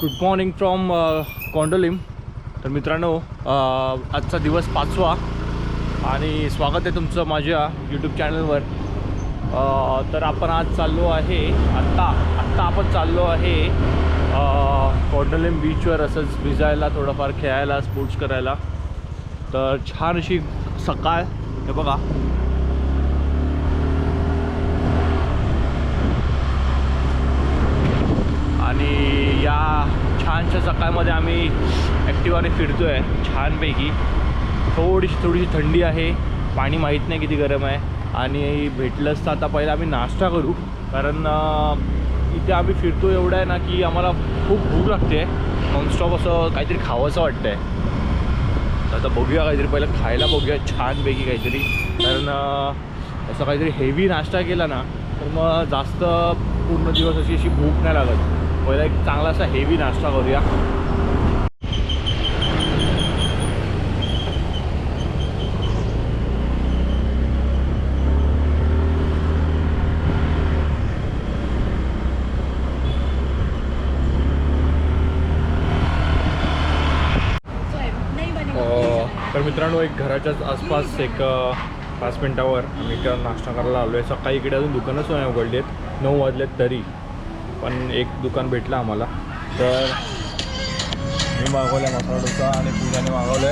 Good morning from कोंडोलीम. तर मित्रांनो, आजचा दिवस 5वा आणि स्वागत आहे तुमचं माझ्या यूट्यूब चॅनलवर. तर आपण आज चाललो आहे आत्ता आपण चाललो आहे कोंडोलीम बीचवर असंच भिजायला, थोडंफार खेळायला, स्पोर्ट्स करायला. तर छान अशी सकाळ हे बघा. आणि या छानशा सकाळमध्ये आम्ही ॲक्टिवाने फिरतो आहे छानपैकी. थोडीशी थंडी आहे, पाणी माहीत नाही किती गरम आहे. आणि भेटलंच तर आता पहिला आम्ही नाश्ता करू, कारण इथे आम्ही फिरतो एवढं आहे ना की आम्हाला खूप भूक लागते. नॉनस्टॉप असं काहीतरी खावंसं वाटतं आहे. आता बघूया, काहीतरी पहिलं खायला बघूया छानपैकी काहीतरी. कारण असं काहीतरी हेवी नाश्ता केला ना तर मग जास्त पूर्ण दिवस अशी भूक नाही लागत. पहिला एक चांगला असा हेवी नाश्ता करूया. तर मित्रांनो, एक घराच्याच आसपास एक 5 मिनटावर आम्ही इकडं नाश्ता करायला आलो आहे. सकाळी इकडे अजून दुकानच नाही उघडली आहेत, 9 वाजलेत तरी. पण एक दुकान भेटलं आम्हाला. तर मी मागवलं आहे मसाला डोसा आणि पूजाने मागवलं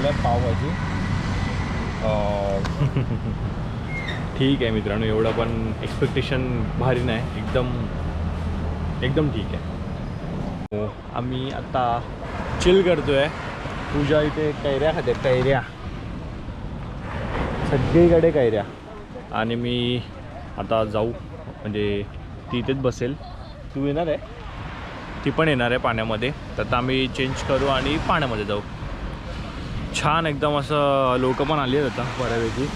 आहे पावभाजी. ठीक आहे मित्रांनो, एवढं पण एक्सपेक्टेशन भारी नाही, एकदम ठीक आहे. आम्ही आता चिल करतो आहे. पूजा इथे कैऱ्या खाते, कैऱ्या सगळीकडे कैऱ्या. आणि मी आता जाऊ, म्हणजे ती इथेच बसेल. तू येणार आहे, ती पण येणार आहे पाण्यामध्ये. तर आता आम्ही चेंज करू आणि पाण्यामध्ये जाऊ. छान एकदम असं लोक पण आली आहेत आता बऱ्यापैकी.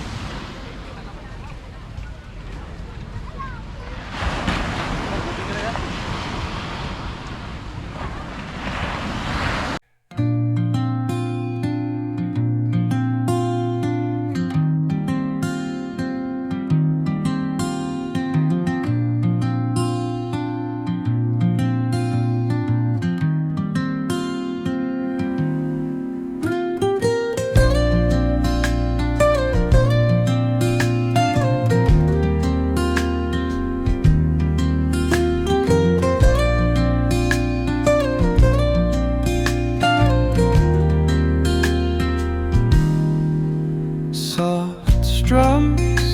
Soft strums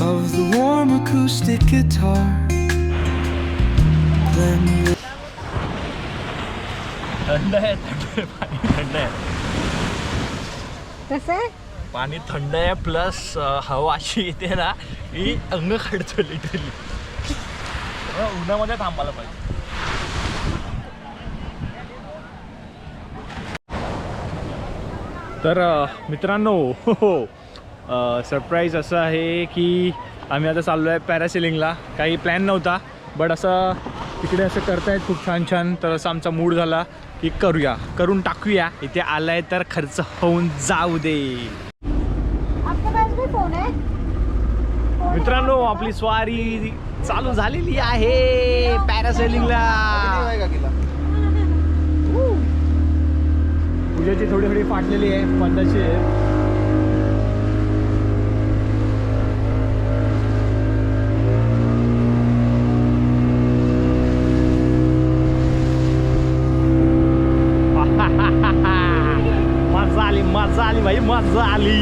of the warm acoustic guitar blend. थंड आहे पाणी, थंड आहे. कसं आहे? पाणी थंड आहे, प्लस हवा अशी येते ना की अंग काढतो लिटरली. उन्हामध्ये थांबायला पाहिजे. तर मित्रांनो, सरप्राईज असं आहे की आम्ही आता चाललो आहे पॅरासेलिंगला. काही प्लॅन नव्हता, बट असं तिकडे असं करतायत खूप छान छान. तर असा आमचा मूड झाला की करून टाकूया. इथे आलाय तर खर्च होऊन जाऊ दे. मित्रांनो, आपली स्वारी चालू झालेली आहे पॅरासेलिंगला. पूजाची थोडी फाटलेली आहे, पद्धतशीर आहे. मजा आली भाई, मजा आली.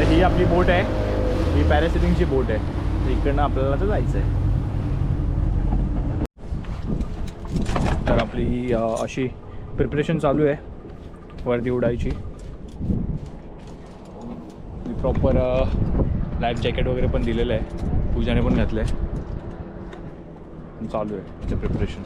ही आपली बोट आहे, ही पॅरासेलिंगची बोट आहे. इकडनं आपल्याला तर जायचं आहे. तर आपली अशी प्रिपरेशन चालू आहे वरती उडायची. प्रॉपर लाईफ जॅकेट वगैरे पण दिलेलं आहे, पूजाने पण घातलं आहे. चालू आहे ते प्रिपरेशन.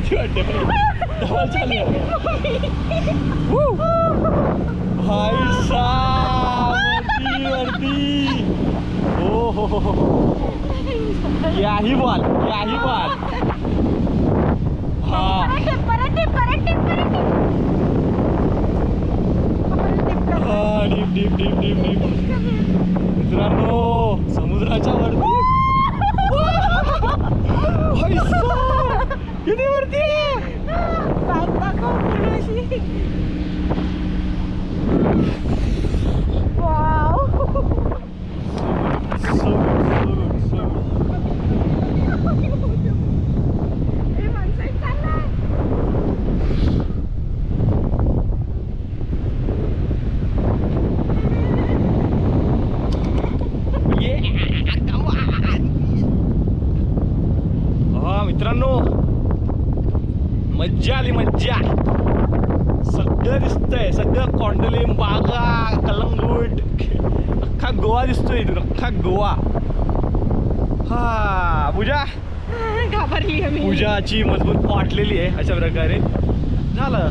भीती वाटते डबल चालू भाई साहब वरती हो याही बॉल हा डीप मित्रांनो समुद्राच्या वरती भाई साहब किती वरती मित्रांनो मज्जा आली मज्जा सगळं दिसतंय सगळं कोंडलिंब बागा कलंगूट अख्खा गोवा दिसतोय इथून अख्खा गोवा हा पूजा घाबरली पूजाची मजबूत वाटलेली आहे अशा प्रकारे झालं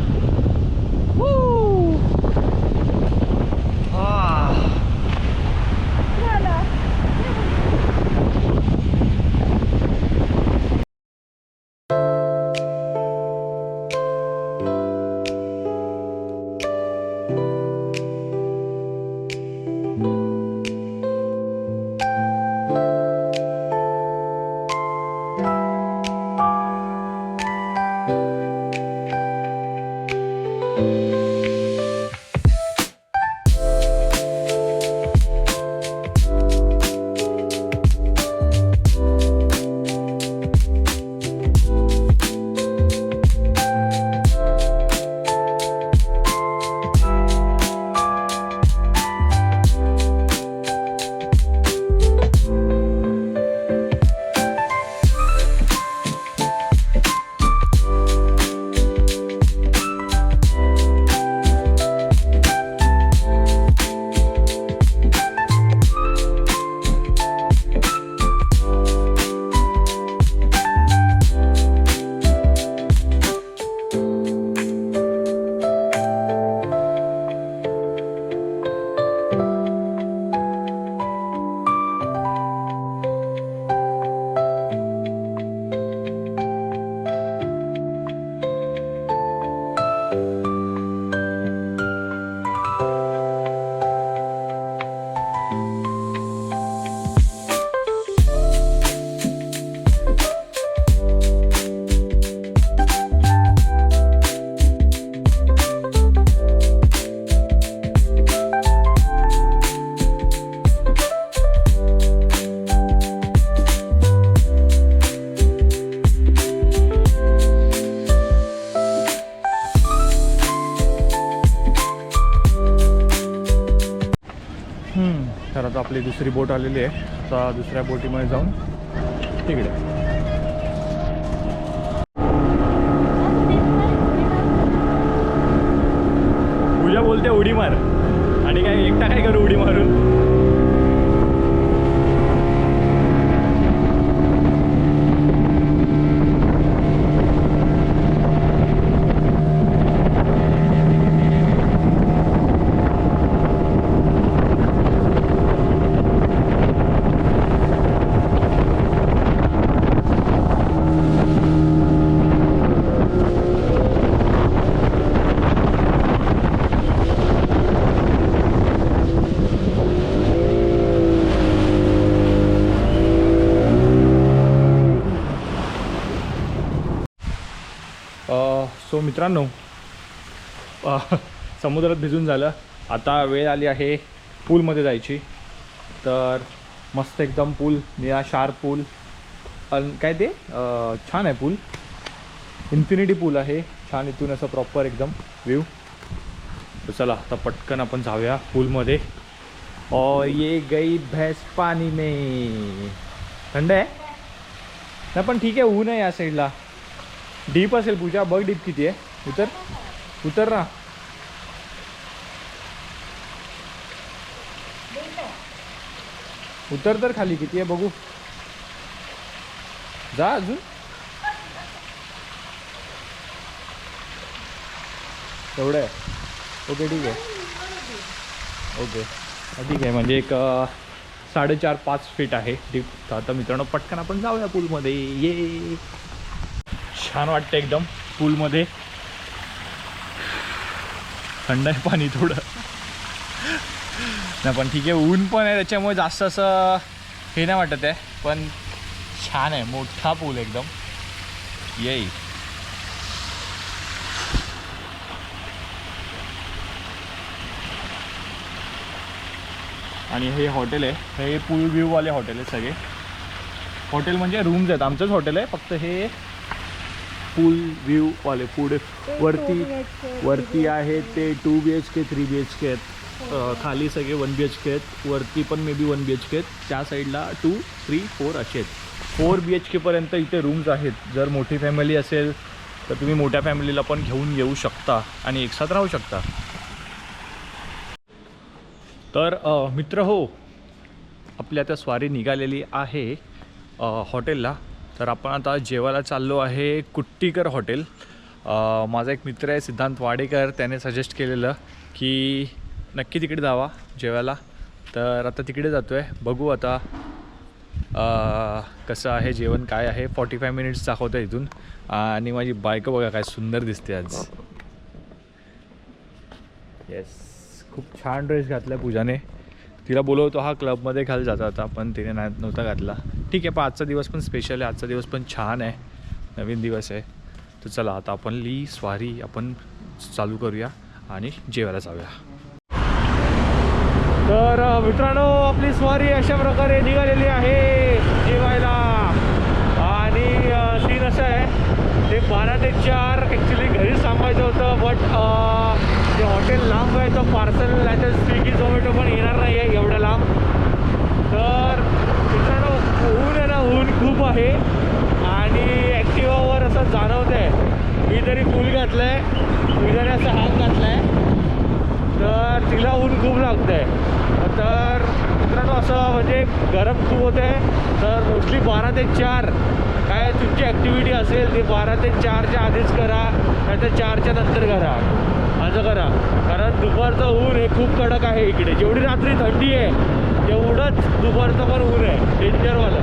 तर आता आपली दुसरी बोट आलेली आहे आता दुसऱ्या बोटीमध्ये जाऊन तिकडे पूजा बोलते उडी मार आणि काय एकटा काय करू उडी मारून सो मित्रांनो समुद्रात भिजून झालं आता वेळ आली आहे पूलमध्ये जायची तर मस्त एकदम पूल निळा शार्प पूल काय ते छान आहे पूल इन्फिनिटी पूल आहे छान इथून असं प्रॉपर एकदम व्ह्यू तर चला आता पटकन आपण जाऊया पूलमध्ये और ये गई भैंस पानी में थंड आहे नाही पण ठीक आहे ऊन आहे या साईडला डीप असेल पूजा बघ डीप किती आहे उतर ना उतर तर खाली किती आहे बघू जा अजून एवढं आहे. ओके ठीक आहे. ओके ठीक आहे, म्हणजे एक 4.5-5 फीट आहे डीप. तर आता मित्रांनो पटकन आपण जाऊया पूलमध्ये. ये छान वाटतं एकदम पूलमध्ये. थंड आहे पाणी थोडं नाही पण ठीक आहे. ऊन पण आहे त्याच्यामुळे जास्त असं हे नाही वाटत आहे, पण छान आहे. मोठा पूल एकदम. येई आणि हे हॉटेल आहे, हे पूल व्ह्यूवाले हॉटेल आहे सगळे. हॉटेल म्हणजे रूम्स आहेत, आमचंच हॉटेल आहे, फक्त हे पूल व्ह्यूवाले. पुढे वरती आहे ते 2 BHK 3 BHK आहेत. खाली सगळे 1 BHK आहेत. वरती पण मे बी 1 BHK आहेत. त्या साईडला 2, 3, 4 असे आहेत. 4 BHK पर्यंत इथे रूम्स आहेत. जर मोठी फॅमिली असेल तर तुम्ही मोठ्या फॅमिलीला पण घेऊन येऊ शकता आणि एकसाथ राहू शकता. तर मित्र हो, आपली आता स्वारी निघालेली आहे हॉटेलला. तर आपण आता जेवायला चाललो आहे कुट्टीकर हॉटेल. माझा एक मित्र आहे सिद्धांत वाडेकर, त्याने सजेस्ट केलेलं की नक्की तिकडे जावा जेवायला. तर आता तिकडे जातो आहे. बघू आता कसं आहे जेवण, काय आहे. 45 मिनिट्स दाखवतं इथून. आणि माझी बायको बघा काय सुंदर दिसते आज. येस, खूप छान ड्रेस घातला पूजाने. तिला बोलवतो हा क्लबमध्ये घाल जाता होता, पण तिने नव्हता घातला. ठीक आहे, पण आजचा दिवस पण स्पेशल आहे. आजचा दिवस पण छान आहे, नवीन दिवस आहे. तर चला आता आपण स्वारी आपण चालू करूया आणि जेवायला जाऊया. तर मित्रांनो आपली स्वारी अशा प्रकारे निघालेली आहे जेवायला. आणि सीन असं आहे, ते 12 ते 4 ॲक्च्युली घरी सांगायचं होतं, बट जे हॉटेल लांब आहे तर पार्सल नाही तर स्विगी झोमॅटो पण येणार नाही आहे एवढं लांब. तर मित्रांनो ऊन आहे ना, ऊन खूप आहे आणि ॲक्टिवावर असं जाणवतं आहे. मी तरी फुल घातलं आहे, पूजाने असं हात घातला आहे, तर तिला ऊन खूप लागतं आहे. तर मित्रांनो असं म्हणजे गरम खूप होतं आहे. तर मोस्टली 12 ते 4 काय तुमची ॲक्टिव्हिटी असेल ते 12 ते 4च्या आधीच करा, नाही तर 4च्या नंतर करा, असं करा. कारण दुपारचं ऊन हे खूप कडक आहे इकडे. जेवढी रात्री थंडी आहे तेवढंच दुपारचं पण ऊन आहे, डेंजरवालं.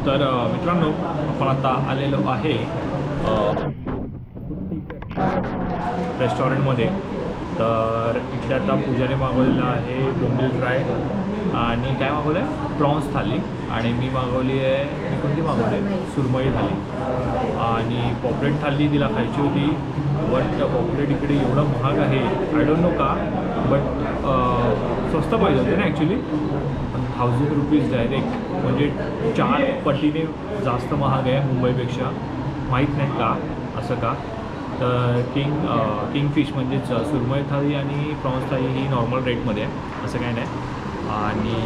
तर मित्रांनो आपण आता आलेलो आहे रेस्टॉरंटमध्ये. तर इथे आता पूजाने मागवलेलं आहे बोंबील फ्राय आणि काय मागवलं आहे प्रॉन्स थाली. आणि मी मागवली आहे, मी कोणती मागवली आहे सुरमई थाली. आणि पॉपलेट थाली तिला खायची होती, बट पॉपलेट इकडे एवढं महाग आहे, आय डोंट नो का, बट स्वस्त पाहिजे होते ना ॲक्च्युली. 1000 रुपीज डायरेक्ट, म्हणजे 4 पटीने जास्त महाग आहे मुंबईपेक्षा. माहीत नाही का असं का. तर किंगफिश म्हणजेच सुरमई थाळी आणि प्रॉन्स थाळी ही नॉर्मल रेटमध्ये आहे, असं काय नाही. आणि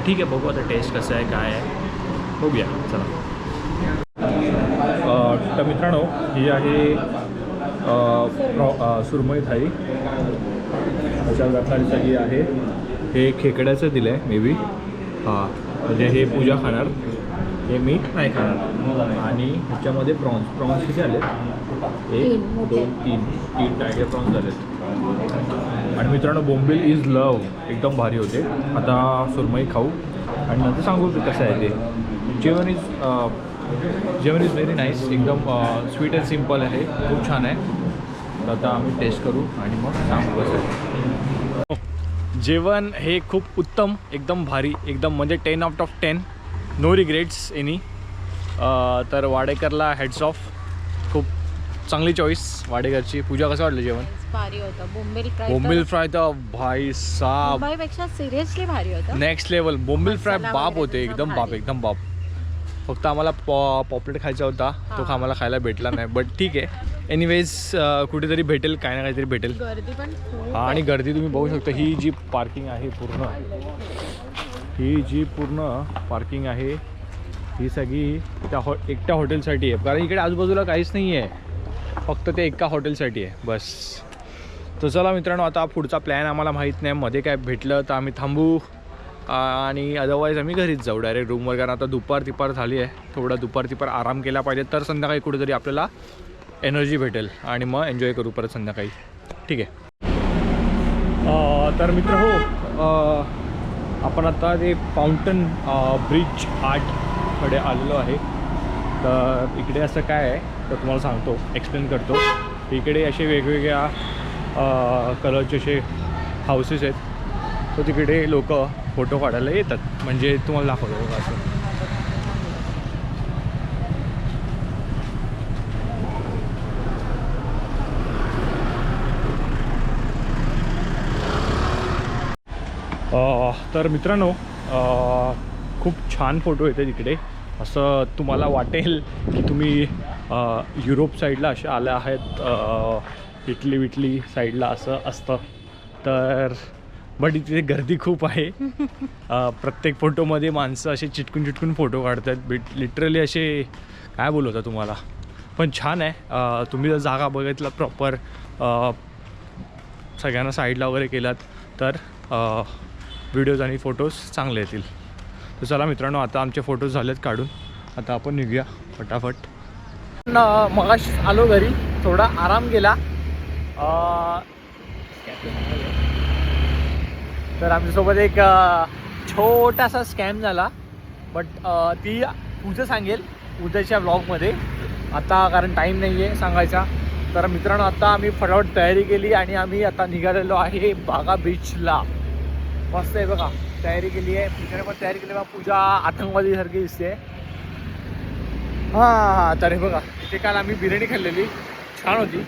ठीक आहे, बघू आता टेस्ट कसं आहे काय आहे बघूया, चला. तर मित्रांनो ही आहे सुरमई थाळी अशा प्रकारची ही आहे. हे खेकड्याचं दिलं आहे मे बी, हां म्हणजे हे पूजा खाणार, हे मी नाही खाणार. आणि ह्याच्यामध्ये प्रॉन्स किती आले, 1 2 3 टायगर प्रॉन्स झालेत. आणि मित्रांनो बोंबील इज लव, एकदम भारी होते. आता सुरमई खाऊ आणि नंतर सांगू कसं आहे ते. जेवण इज व्हेरी नाईस, एकदम स्वीट अँड सिम्पल आहे, खूप छान आहे. तर आता आम्ही टेस्ट करू आणि मग सांगू कसं आहे. जेवण हे खूप उत्तम, एकदम भारी, एकदम म्हणजे 10 out of 10. No regrets any. तर वाडेकरला हेड्स ऑफ. खूप चांगली चॉईस वाडेकरची. पूजा कसं वाटलं जेवण? भारी होतं. बोंबील फ्राय तर भाई साब मुंबईपेक्षा सिरियसली भारी होतं. Next level. बोंबील फ्राय मसाला बाप वगैरे होते, तुझा एकदम बाप, भारी. एकदम बाप. फक्त आम्हाला पॉपलेट खायचा होता, तो हां. आम्हाला खायला भेटला नाही. बट ठीक आहे. एनिवेज कुठेतरी भेटेल, काही ना काहीतरी भेटेल. गर्दी पण खूप हा, आणि गर्दी तुम्ही बघू शकता. ही जी पार्किंग आहे पूर्ण, ही जी पूर्ण पार्किंग आहे ही सगळी त्या एकट्या हॉटेलसाठी आहे. कारण इकडे आजूबाजूला काहीच नाही आहे, फक्त ते एका हॉटेलसाठी आहे बस. तर चला मित्रांनो, आता पुढचा प्लॅन आम्हाला माहीत नाही. मध्ये काय भेटलं तर आम्ही थांबू आणि अदरवाईज आम्ही घरीच जाऊ डायरेक्ट रूमवर. कारण आता दुपार झाली आहे. थोडा दुपार आराम केला पाहिजे, तर संध्याकाळी कुठेतरी आपल्याला एनर्जी भेटेल आणि मग एन्जॉय करू परत संध्याकाळी. ठीक आहे. तर मित्र हो, आपण आता ते फाउंटन ब्रिज आर्टकडे आलेलो आहे. तर इकडे असं काय आहे तर तुम्हाला सांगतो, एक्सप्लेन करतो. इकडे असे वेगवेगळ्या कलरचे असे हाऊसेस आहेत. तर तिकडे लोक फोटो काढायला येतात. म्हणजे तुम्हाला दाखवतो बघा असं. तर मित्रांनो, खूप छान फोटो येते तिकडे. असं तुम्हाला वाटेल की तुम्ही युरोप साईडला असे आले आहेत, इटली साईडला असं असतं. तर बट इथे गर्दी खूप आहे. प्रत्येक फोटोमध्ये माणसं असे चिटकून फोटो काढतात. लिटरली असे काय बोलवता तुम्हाला. पण छान आहे. तुम्ही जर जागा बघितला प्रॉपर, सगळ्यांना साईडला वगैरे केलात तर व्हिडिओज आणि फोटोज चांगले येतील. तर चला मित्रांनो, आता आमचे फोटोज झालेत काढून. आता आपण निघूया फटाफट. मगाशी आलो घरी, थोडा आराम केला. तर आमच्यासोबत एक छोटासा स्कॅम झाला. बट ती पूजा सांगेल उद्याच्या व्लॉगमध्ये. आता कारण टाईम नाही आहे सांगायचा. तर मित्रांनो, आता आम्ही फटाफट तयारी केली आणि आम्ही आता निघालेलो आहे बागा बीचला. मस्त आहे बघा, तयारी केली आहे. पूजाने पण तयारी केली. बघा, पूजा आतंकवादीसारखी दिसते. हां, तर हे बघा, इथे काल आम्ही बिर्याणी खाल्लेली, छान होती.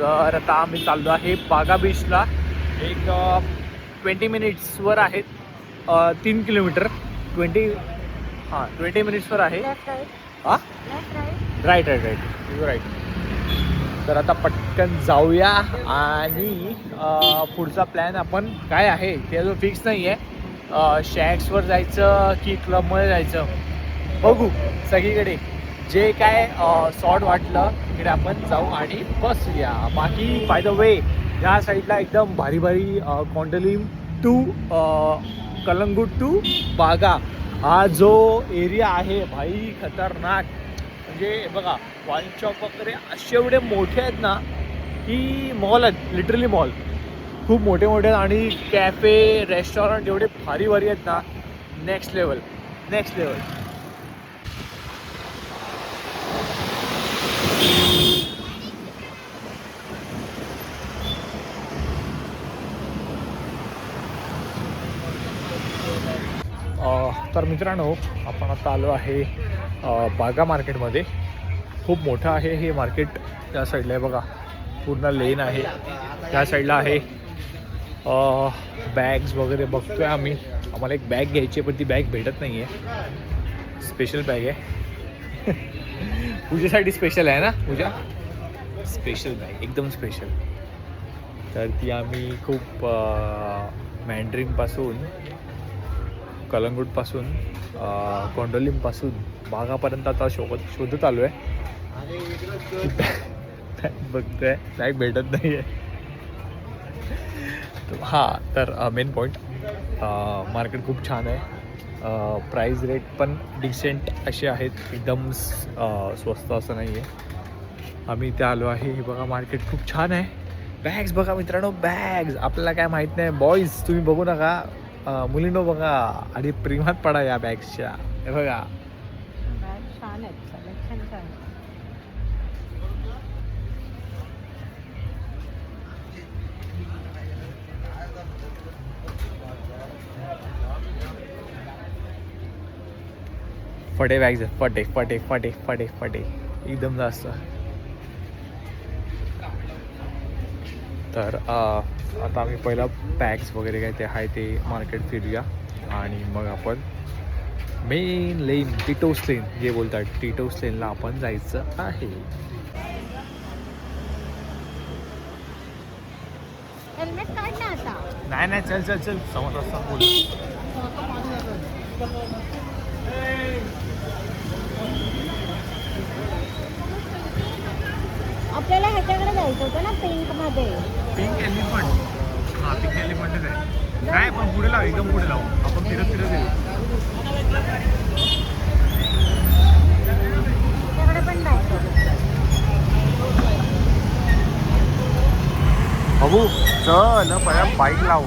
तर आता आम्ही चाललो आहे बागा बीचला. एक 20 मिनिट्सवर आहेत. 3 किलोमीटर 20 मिनिट्सवर आहे. हां, राईट तर आता पटकन जाऊया. आणि पुढचा प्लॅन आपण काय आहे ते अजून फिक्स नाही आहे. शॅक्सवर जायचं की क्लबमध्ये जायचं बघू. सगळीकडे जे काय शॉर्ट वाटलं तिकडे आपण जाऊ आणि बसूया. बाकी बाय द वे, ह्या साईडला एकदम भारी कोंडलीम टू कलंगूट टू बागा हा जो एरिया आहे भाई, खतरनाक. म्हणजे बघा, वाईन शॉप वगैरे असे एवढे मोठे आहेत ना की मॉल आहेत, लिटरली मॉल खूप मोठे आहेत. आणि कॅफे रेस्टॉरंट एवढे भारी आहेत ना, नेक्स्ट लेवल. तर मित्रांनो, आपण आता आलो आहे बागा मार्केटमध्ये. खूप मोठं आहे हे मार्केट. त्या साईडला आहे बघा, पूर्ण लेन आहे. त्या साईडला आहे. बॅग्स वगैरे बघतोय आम्ही. आम्हाला एक बॅग घ्यायची आहे, पण ती बॅग भेटत नाही आहे. स्पेशल बॅग आहे. पूजेसाठी स्पेशल आहे ना पूजा, स्पेशल बॅग एकदम स्पेशल. तर ती आम्ही खूप मँड्रिनपासून, कलंगूटपासून, कोंडोलीमपासून बागापर्यंत आता शोधत आलो आहे. बघतोय बॅग भेटत नाही आहे. हां, तर मेन पॉईंट, मार्केट खूप छान आहे. प्राईस रेट पण डिसेंट असे आहेत, एकदम स्वस्त असं नाही आहे. आम्ही इथे आलो आहे. हे बघा, मार्केट खूप छान आहे. बॅग्स बघा मित्रांनो, बॅग्स आपल्याला काय माहीत नाही. बॉईज तुम्ही बघू नका, मुलींनो बघा आणि प्रेमात पडा या बॅग्सच्या. हे बघा, छान आहेत, कलेक्शन छान. फटे बॅग्स आहेत, फटे फटे फटे फटे फटे एकदम जास्त. तर आता आम्ही पहिला बॅग्स वगैरे काय ते आहे ते मार्केट फिरूया आणि मग आपण मेन लेन टिटोस लेन जे बोलतात टिटोस लेनला आपण जायचं आहे. हेल्मेट काढ ना आता. नाही नाही चल चल चल समोर रस्ता बोल. आपल्याला ह्याच्याकडे जायचं होतं ना पिंक मध्ये. Pink elephant. हां पिंक एलिफंटच आहे. नाही पण पुढे लाव एकदम पुढे लाव आपण फिरत फिरत येऊ. त्याच्याकडे पण जायचं. बघू चल पहिला बाईक लाव.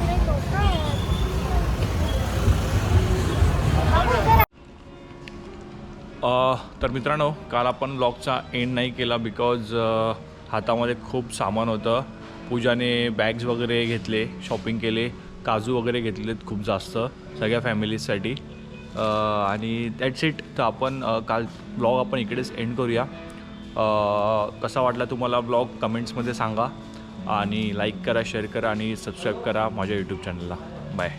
तर मित्रांनो काल आपण ब्लॉगचा एंड नाही केला बिकॉज हातामध्ये खूप सामान होतं. पूजाने बॅग्स वगैरे घेतले, शॉपिंग केले, काजू वगैरे घेतलेत खूप जास्त सगळ्या फॅमिलीजसाठी. आणि दॅट्स इट. तर आपण काल ब्लॉग आपण इकडेच एंड करूया. कसा वाटला तुम्हाला ब्लॉग कमेंट्समध्ये सांगा आणि लाईक करा, शेअर करा आणि सबस्क्राईब करा माझ्या यूट्यूब चॅनलला. बाय.